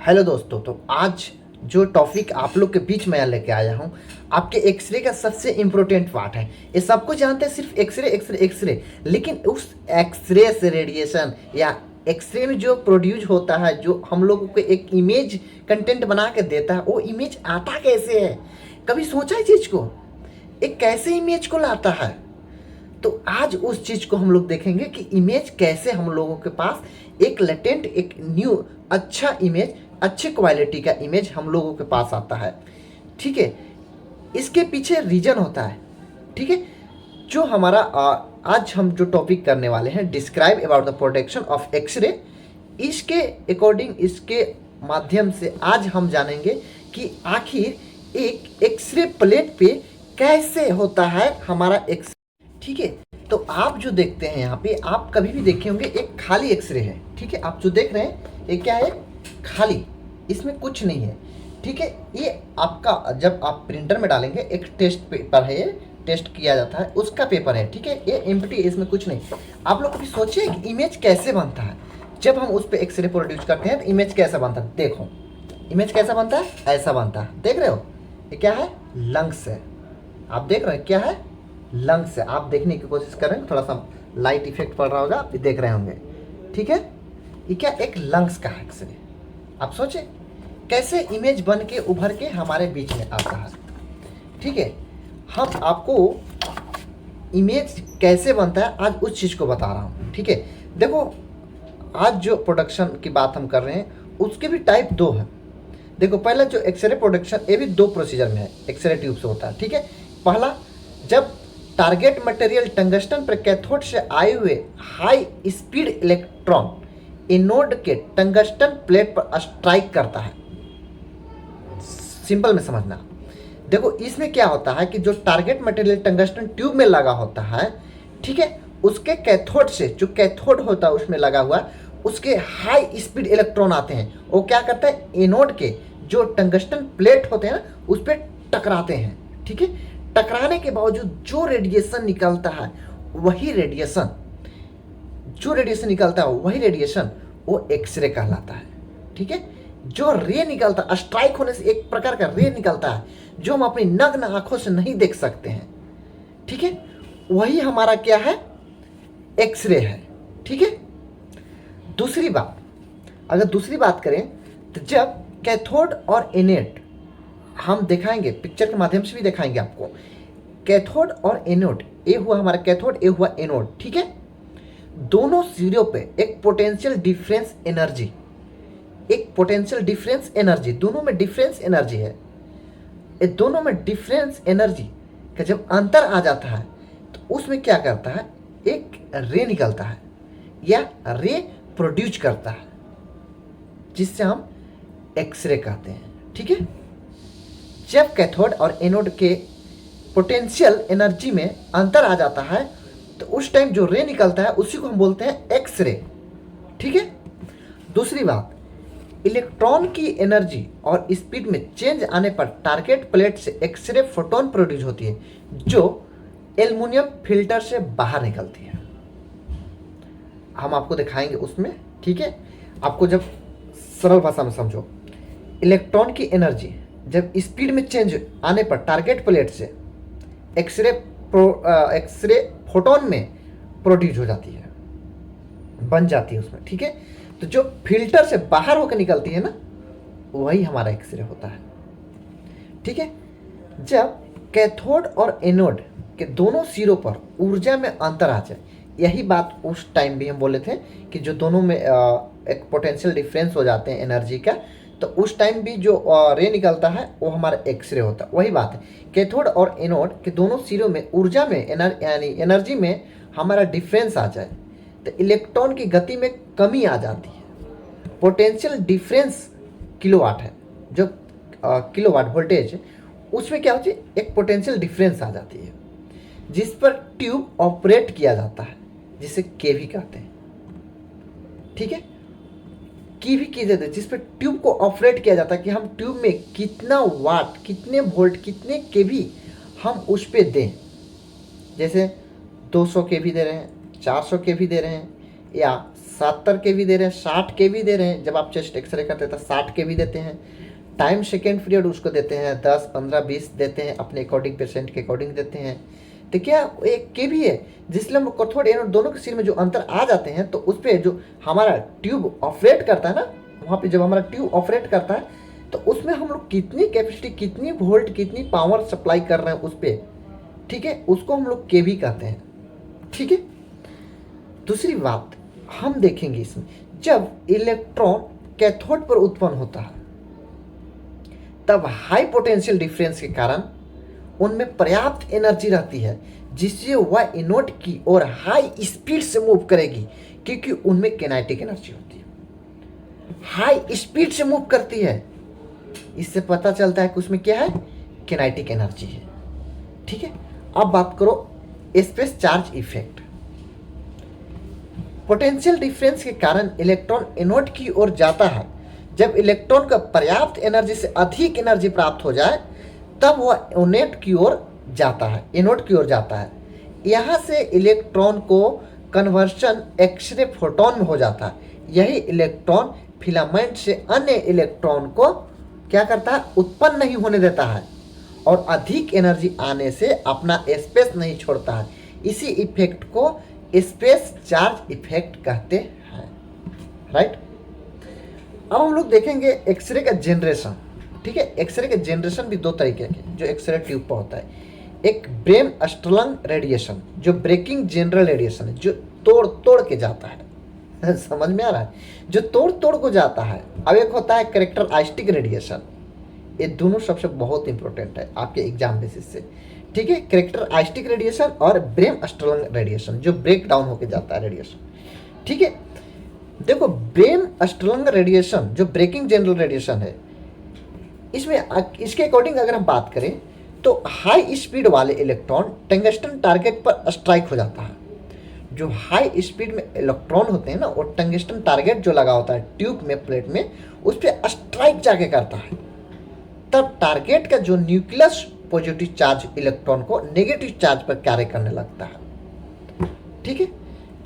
Hello दोस्तों। तो आज जो टॉपिक आप लोग के बीच में लेके आया हूँ, आपके एक्सरे का सबसे इम्पोर्टेंट पार्ट है। ये सबको जानते हैं, सिर्फ एक्सरे एक्सरे एक्सरे, लेकिन उस एक्सरे से रेडिएशन या एक्सरे में जो प्रोड्यूस होता है, जो हम लोगों को एक इमेज कंटेंट बना के देता है, वो इमेज आता कैसे है? कभी सोचा है चीज़ को? एक कैसे इमेज को लाता है? तो आज उस चीज़ को हम लोग देखेंगे कि इमेज कैसे हम लोगों के पास एक लेटेंट, एक न्यू अच्छा इमेज, अच्छे क्वालिटी का इमेज हम लोगों के पास आता है। ठीक है, इसके पीछे रीजन होता है। ठीक है, जो हमारा आज हम जो टॉपिक करने वाले हैं, describe about the protection of x-ray, इसके अकॉर्डिंग, इसके माध्यम से आज हम जानेंगे कि आखिर एक एक्सरे प्लेट पे कैसे होता है हमारा एक्स। ठीक है, तो आप जो देखते हैं यहाँ पे, आप कभी भी देखे होंगे एक खाली एक्सरे है। ठीक है, आप जो देख रहे हैं ये क्या है? खाली, इसमें कुछ नहीं है। ठीक है, ये आपका जब आप प्रिंटर में डालेंगे, एक टेस्ट पेपर है, ये टेस्ट किया जाता है उसका पेपर है। ठीक है, ये एम्प्टी, इसमें कुछ नहीं। आप लोग कभी सोचिए कि इमेज कैसे बनता है? जब हम उस पर एक्सरे प्रोड्यूस करते हैं तो इमेज कैसा बनता है? देखो, इमेज कैसा बनता है? ऐसा बनता है। देख रहे हो ये क्या है? लंग्स है। आप देख रहे हैं क्या है? लंग्स है। आप देखने की कोशिश करें, थोड़ा सा लाइट इफेक्ट पड़ रहा होगा, आप देख रहे होंगे। ठीक है, ये क्या? एक लंग्स का है एक्सरे। आप सोचे कैसे इमेज बन के उभर के हमारे बीच में आता है। ठीक है, हम आपको इमेज कैसे बनता है आज उस चीज़ को बता रहा हूँ। ठीक है, देखो, आज जो प्रोडक्शन की बात हम कर रहे हैं उसके भी टाइप दो है। देखो, पहला जो एक्सरे प्रोडक्शन, ये भी दो प्रोसीजर में है, एक्सरे ट्यूब से होता है। ठीक है, पहला, जब टारगेट मटेरियल टंगस्टन पर कैथोड से आए हुए हाई स्पीड इलेक्ट्रॉन एनोड के टंगस्टन प्लेट पर स्ट्राइक करता है। सिंपल में समझना। देखो, इसमें क्या होता है कि जो टारगेट मटेरियल टंगस्टन ट्यूब में लगा होता है, ठीक है, उसके कैथोड से, जो कैथोड होता है उसमें लगा हुआ, उसके हाई स्पीड इलेक्ट्रॉन आते हैं। वो क्या करता है? एनोड के जो टंगस्टन प्लेट होते हैं ना, उस पर टकराते हैं। ठीक है, टकराने के बावजूद जो रेडिएशन निकलता है, वही रेडिएशन, जो रेडिएशन निकलता है वही रेडिएशन वो एक्सरे कहलाता है। ठीक है, जो रे निकलता है, स्ट्राइक होने से एक प्रकार का रे निकलता है जो हम अपनी नग्न आंखों से नहीं देख सकते हैं। ठीक है, वही हमारा क्या है? एक्सरे है। ठीक है, दूसरी बात, अगर दूसरी बात करें तो जब कैथोड और एनोड, हम दिखाएंगे पिक्चर के माध्यम से भी दिखाएंगे आपको, कैथोड और एनोड, ये हुआ हमारा कैथोड, ये हुआ एनोड। ठीक है, दोनों सिरों पे एक पोटेंशियल डिफरेंस एनर्जी, एक पोटेंशियल डिफरेंस एनर्जी, दोनों में डिफरेंस एनर्जी है। ये दोनों में डिफरेंस एनर्जी का जब अंतर आ जाता है तो उसमें क्या करता है? एक रे निकलता है या रे प्रोड्यूस करता है, जिससे हम एक्सरे कहते हैं। ठीक है, जब कैथोड और एनोड के पोटेंशियल एनर्जी में अंतर आ जाता है तो उस टाइम जो रे निकलता है उसी को हम बोलते हैं एक्सरे। ठीक है, दूसरी बात, इलेक्ट्रॉन की एनर्जी और स्पीड में चेंज आने पर टारगेट प्लेट से एक्सरे फोटोन प्रोड्यूस होती है, जो एल्युमिनियम फिल्टर से बाहर निकलती है। हम आपको दिखाएंगे उसमें। ठीक है, आपको जब सरल भाषा में समझो, इलेक्ट्रॉन की एनर्जी जब स्पीड में चेंज आने पर टारगेट प्लेट से एक्सरे फोटोन में प्रोड्यूस हो जाती है, बन जाती है उसमें। ठीक है, तो जो फिल्टर से बाहर होकर निकलती है ना, वही हमारा एक्सरे होता है। ठीक है, जब कैथोड और एनोड के दोनों सिरों पर ऊर्जा में अंतर आ जाए, यही बात उस टाइम भी हम बोले थे कि जो दोनों में एक पोटेंशियल डिफरेंस हो जाते हैं एनर्जी का, तो उस टाइम भी जो रे निकलता है वो हमारा एक्सरे होता है। वही बात है, कैथोड और एनोड के दोनों सिरों में ऊर्जा में यानी एनर्जी में हमारा डिफरेंस आ जाए तो इलेक्ट्रॉन की गति में कमी आ जाती है। पोटेंशियल डिफरेंस किलोवाट है, जो किलोवाट वोल्टेज, उसमें क्या होती है? एक पोटेंशियल डिफरेंस आ जाती है, जिस पर ट्यूब ऑपरेट किया जाता है, जिसे केवी कहते हैं। ठीक है, केवी की जाती है, जिस पर ट्यूब को ऑपरेट किया जाता है कि हम ट्यूब में कितना वाट, कितने वोल्ट, कितने केवी हम उस पर दें। जैसे 200 केवी दे रहे हैं, 400 केवी दे रहे हैं, या 70 केवी दे रहे हैं, 60 केवी दे रहे हैं। जब आप चेस्ट एक्सरे करते हैं तो 60 केवी देते हैं। टाइम सेकेंड पीरियड उसको देते हैं 10, 15, 20 देते हैं, अपने अकॉर्डिंग पेशेंट के अकॉर्डिंग देते हैं। तो क्या एक के भी है जिसलिए हम लोग कैथोड एनोड दोनों के सिर में जो अंतर आ जाते हैं, तो उस पर जो हमारा ट्यूब ऑपरेट करता है ना, वहाँ पे जब हमारा ट्यूब ऑपरेट करता है तो उसमें हम लोग कितनी कैपेसिटी, कितनी वोल्ट, कितनी पावर सप्लाई कर रहे हैं उस पर, ठीक है, उसको हम लोग केवी कहते हैं। ठीक है। दूसरी बात हम देखेंगे इसमें, जब इलेक्ट्रॉन कैथोड पर उत्पन्न होता है तब हाई पोटेंशियल डिफरेंस के कारण उनमें पर्याप्त एनर्जी रहती है जिससे वह एनोड की ओर हाई स्पीड से मूव करेगी, क्योंकि उनमें किनेटिक एनर्जी होती है, हाई स्पीड से मूव करती है। इससे पता चलता है कि उसमें क्या है, किनेटिक एनर्जी है। ठीक है। अब बात करो space charge effect. Potential difference के कारण इलेक्ट्रॉन एनोड की ओर जाता है। जब इलेक्ट्रॉन को पर्याप्त एनर्जी से अधिक एनर्जी प्राप्त हो जाए तब वह एनोड की ओर जाता है, एनोड की ओर जाता है। यहाँ से इलेक्ट्रॉन को कन्वर्शन एक्सरे फोटोन में हो जाता है। यही इलेक्ट्रॉन फिलामेंट से अन्य इलेक्ट्रॉन को क्या करता है, उत्पन्न नहीं होने देता है और अधिक एनर्जी आने से अपना स्पेस नहीं छोड़ता है। इसी इफेक्ट को स्पेस चार्ज इफेक्ट कहते हैं। राइट। अब हम लोग देखेंगे एक्सरे का जनरेशन। ठीक है। एक्सरे का जनरेशन भी दो तरीके के जो एक्सरे ट्यूब पर होता है। एक ब्रेम स्ट्रलंग रेडिएशन जो ब्रेकिंग जनरल रेडिएशन है, जो तोड़ तोड़ के जाता है। समझ में आ रहा है, जो तोड़ तोड़ को जाता है। अब एक होता है कैरेक्टरिस्टिक रेडिएशन। ये दोनों सबसे बहुत इंपॉर्टेंट है आपके एग्जाम बेसिस से। ठीक है। कैरेक्टरिस्टिक रेडिएशन और ब्रेम स्ट्रलंग रेडिएशन जो ब्रेक डाउन होके जाता है रेडिएशन। ठीक है। देखो ब्रेम स्ट्रलंग रेडिएशन जो ब्रेकिंग जनरल रेडिएशन है, इसमें इसके अकॉर्डिंग अगर हम बात करें तो हाई स्पीड वाले इलेक्ट्रॉन टंगस्टन टारगेट पर स्ट्राइक हो जाता है। जो हाई स्पीड में इलेक्ट्रॉन होते हैं ना, वो टंगस्टन टारगेट जो लगा होता है ट्यूब में, प्लेट में, उस पर स्ट्राइक जाके करता है। तब टारगेट का जो न्यूक्लियस पॉजिटिव चार्ज इलेक्ट्रॉन को नेगेटिव चार्ज पर कार्य करने लगता है। ठीक है।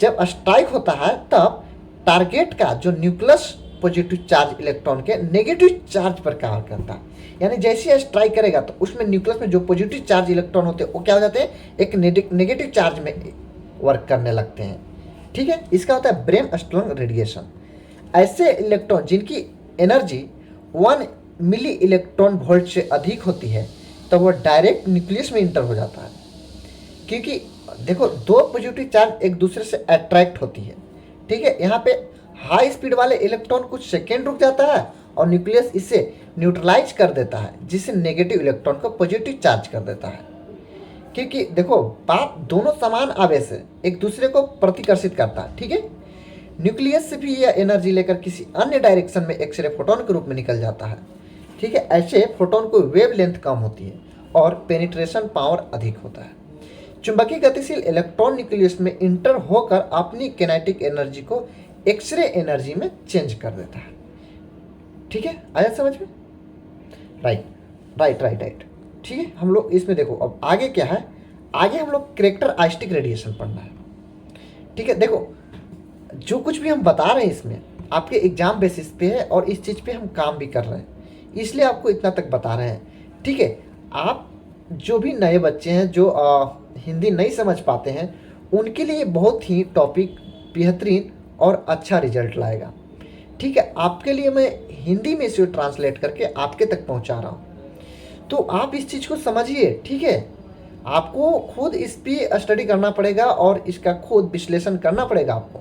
जब स्ट्राइक होता है तब टारगेट का जो न्यूक्लियस पॉजिटिव चार्ज इलेक्ट्रॉन के नेगेटिव चार्ज पर कार्य करता है। यानी जैसे ही स्ट्राइक करेगा तो उसमें न्यूक्लियस में जो पॉजिटिव चार्ज इलेक्ट्रॉन होते हैं वो क्या हो जाते हैं, एक नेगेटिव चार्ज में वर्क करने लगते हैं। ठीक है। इसका होता है ब्रेम स्ट्रलंग रेडिएशन। ऐसे इलेक्ट्रॉन जिनकी एनर्जी 1 मिली इलेक्ट्रॉन वोल्ट से अधिक होती है तो वो डायरेक्ट न्यूक्लियस में इंटर हो जाता है, क्योंकि देखो दो पॉजिटिव चार्ज एक दूसरे से अट्रैक्ट होती है। ठीक है। यहाँ पे हाई स्पीड वाले इलेक्ट्रॉन कुछ सेकेंड रुक जाता है और न्यूक्लियस इसे न्यूट्रलाइज कर देता है, जिससे नेगेटिव इलेक्ट्रॉन को पॉजिटिव चार्ज कर देता है। क्योंकि देखो बात दोनों समान आवेश है, एक दूसरे को प्रतिकर्षित करता है। ठीक है। न्यूक्लियस से भी यह एनर्जी लेकर किसी अन्य डायरेक्शन में एक्सरे फोटोन के रूप में निकल जाता है। ठीक है। ऐसे फोटोन को वेव लेंथ कम होती है और पेनिट्रेशन पावर अधिक होता है। चुंबकीय गतिशील इलेक्ट्रॉन न्यूक्लियस में इंटर होकर अपनी किनेटिक एनर्जी को एक्सरे एनर्जी में चेंज कर देता है। ठीक है। आया समझ में? Right right right right. ठीक है। हम लोग इसमें देखो अब आगे क्या है, आगे हम लोग कैरेक्टरिस्टिक रेडिएशन पढ़ना है। ठीक है। देखो जो कुछ भी हम बता रहे हैं इसमें आपके एग्जाम बेसिस पे है और इस चीज़ पे हम काम भी कर रहे हैं, इसलिए आपको इतना तक बता रहे हैं। ठीक है। आप जो भी नए बच्चे हैं जो हिंदी नहीं समझ पाते हैं उनके लिए बहुत ही टॉपिक बेहतरीन और अच्छा रिजल्ट लाएगा। ठीक है। आपके लिए मैं हिंदी में इसे ट्रांसलेट करके आपके तक पहुंचा रहा हूं, तो आप इस चीज़ को समझिए। ठीक है। आपको खुद इस पर स्टडी करना पड़ेगा और इसका खुद विश्लेषण करना पड़ेगा आपको।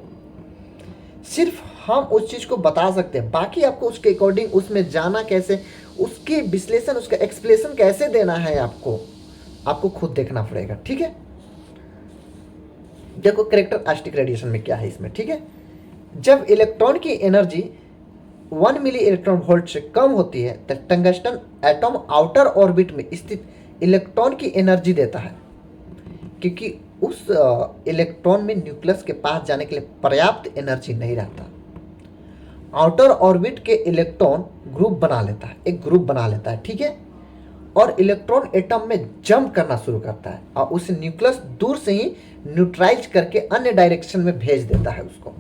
सिर्फ हम उस चीज़ को बता सकते हैं, बाकी आपको उसके अकॉर्डिंग उसमें जाना कैसे, उसके विश्लेषण, उसका एक्सप्लेनेशन कैसे देना है आपको खुद देखना पड़ेगा। ठीक है। देखो कैरेक्टरिस्टिक रेडिएशन में क्या है इसमें। ठीक है। जब इलेक्ट्रॉन की एनर्जी 1 मिली इलेक्ट्रॉन वोल्ट से कम होती है तो टंगस्टन एटॉम आउटर ऑर्बिट में स्थित इलेक्ट्रॉन की एनर्जी देता है, क्योंकि उस इलेक्ट्रॉन में न्यूक्लियस के पास जाने के लिए पर्याप्त एनर्जी नहीं रहता। आउटर ऑर्बिट के इलेक्ट्रॉन ग्रुप बना लेता है, एक ग्रुप बना लेता है। ठीक है। और इलेक्ट्रॉन एटम में जंप करना शुरू करता है और उसे न्यूक्लियस दूर से ही न्यूट्राइज करके अन्य डायरेक्शन में भेज देता है उसको।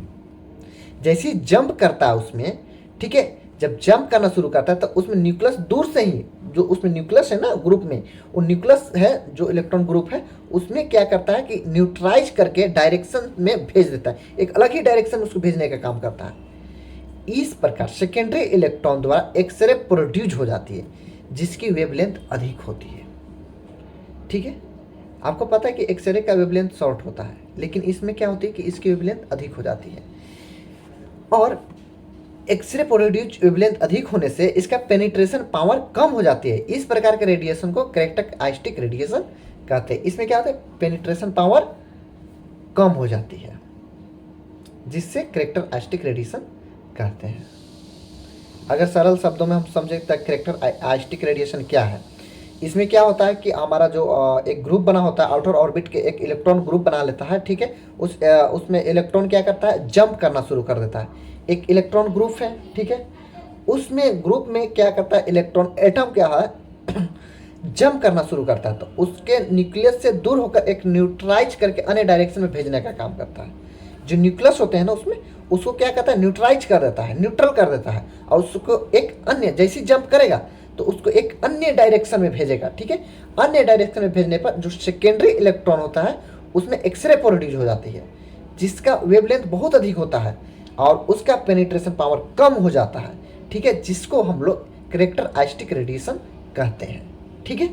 जैसे ही जंप करता है उसमें, ठीक है, जब जंप करना शुरू करता है तो उसमें न्यूक्लियस दूर से ही, जो उसमें न्यूक्लियस है ना ग्रुप में, वो न्यूक्लियस है जो इलेक्ट्रॉन ग्रुप है, उसमें क्या करता है कि न्यूट्राइज करके डायरेक्शन में भेज देता है, एक अलग ही डायरेक्शन में उसको भेजने का काम करता है। इस प्रकार सेकेंडरी इलेक्ट्रॉन द्वारा एक्सरे प्रोड्यूस हो जाती है जिसकी वेवलेंथ अधिक होती है। ठीक है, आपको पता है कि एक्सरे का वेवलेंथ शॉर्ट होता है, लेकिन इसमें क्या होती है कि इसकी वेवलेंथ अधिक हो जाती है। और एक्सरे प्रोड्यूस वेवलेंथ अधिक होने से इसका पेनिट्रेशन पावर कम हो जाती है। इस प्रकार के रेडिएशन को कैरेक्टरिस्टिक रेडिएशन कहते हैं। इसमें क्या होता है, पेनिट्रेशन पावर कम हो जाती है, जिससे कैरेक्टरिस्टिक रेडिएशन कहते हैं। अगर सरल शब्दों में हम समझे तो कैरेक्टरिस्टिक रेडिएशन क्या है, इसमें क्या होता है कि हमारा जो एक ग्रुप बना होता है आउटर ऑर्बिट के, एक इलेक्ट्रॉन ग्रुप बना लेता है, ठीक है, उसमें इलेक्ट्रॉन क्या करता है, जंप करना शुरू कर देता है। एक इलेक्ट्रॉन ग्रुप है, ठीक है, उसमें ग्रुप में क्या करता है, इलेक्ट्रॉन एटम क्या है जंप करना शुरू करता है, तो उसके न्यूक्लियस से दूर होकर एक न्यूट्राइज करके अन्य डायरेक्शन में भेजने का काम करता है। जो न्यूक्लियस होते हैं ना उसमें, उसको क्या करता है, न्यूट्राइज कर देता है, न्यूट्रल कर देता है, और उसको एक अन्य, जैसे जंप करेगा तो उसको एक अन्य डायरेक्शन में भेजेगा। ठीक है, अन्य डायरेक्शन में भेजने पर जो सेकेंडरी इलेक्ट्रॉन होता है उसमें एक्सरे प्रोड्यूस हो जाती है, जिसका वेवलेंथ बहुत अधिक होता है और उसका पेनिट्रेशन पावर कम हो जाता है। ठीक है, जिसको हम लोग कैरेक्टरिस्टिक रेडिएशन कहते हैं। ठीक है।